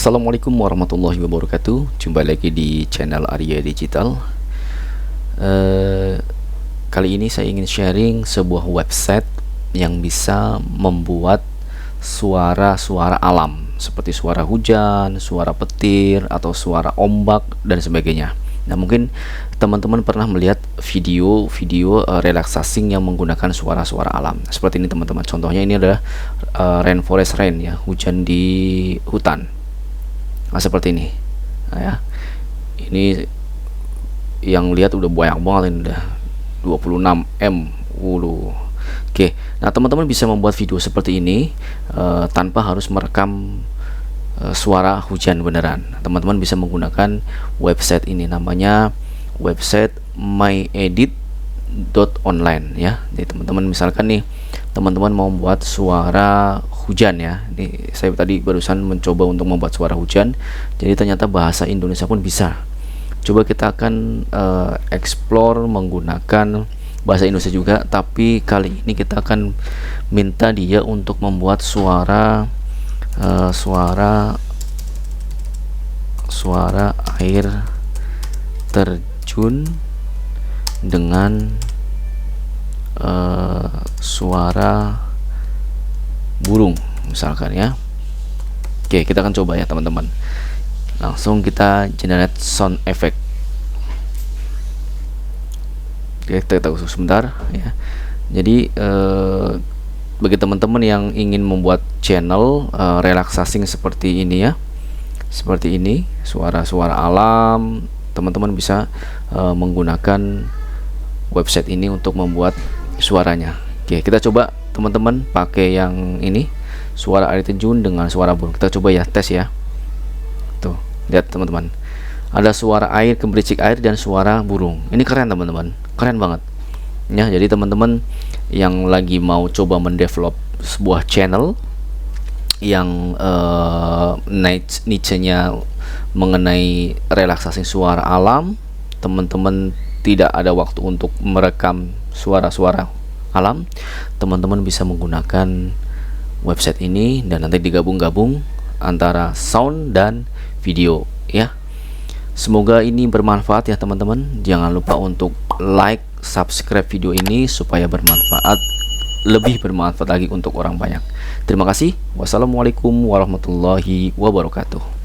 Assalamualaikum warahmatullahi wabarakatuh. Jumpa lagi di channel Arya Digital. Kali ini saya ingin sharing sebuah website yang bisa membuat suara-suara alam seperti suara hujan, suara petir, atau suara ombak dan sebagainya. Nah, mungkin teman-teman pernah melihat video-video relaxing yang menggunakan suara-suara alam seperti ini, teman-teman. Contohnya ini adalah rainforest rain, ya, hujan di hutan. Nah, seperti ini. Nah, ya, ini yang lihat udah banyak banget, ini udah 26 M. Oke, nah teman-teman bisa membuat video seperti ini tanpa harus merekam suara hujan beneran. Teman-teman bisa menggunakan website ini, namanya website myedit.online, ya. Jadi teman-teman misalkan nih, teman-teman mau membuat suara hujan, ya. Ini saya tadi barusan mencoba untuk membuat suara hujan, jadi ternyata bahasa Indonesia pun bisa. Coba kita akan explore menggunakan bahasa Indonesia juga, tapi kali ini kita akan minta dia untuk membuat suara air terjun dengan suara burung misalkan, ya. Oke, kita akan coba, ya teman-teman. Langsung kita generate sound effect. Oke, kita tunggu sebentar, ya. Jadi bagi teman-teman yang ingin membuat channel relaxing seperti ini, ya, seperti ini, suara-suara alam, teman-teman bisa menggunakan website ini untuk membuat suaranya. Oke, kita coba teman-teman pakai yang ini, suara air terjun dengan suara burung. Kita coba, ya, tes, ya. Tuh, lihat teman-teman, ada suara air, gemericik air, dan suara burung. Ini keren, teman-teman, keren banget, ya. Jadi teman-teman yang lagi mau coba mendevelop sebuah channel yang niche-nya mengenai relaksasi suara alam, teman-teman tidak ada waktu untuk merekam suara-suara alam, teman-teman bisa menggunakan website ini dan nanti digabung-gabung antara sound dan video, ya. Semoga ini bermanfaat, ya teman-teman. Jangan lupa untuk like, subscribe video ini supaya bermanfaat, lebih bermanfaat lagi untuk orang banyak. Terima kasih. Wassalamualaikum warahmatullahi wabarakatuh.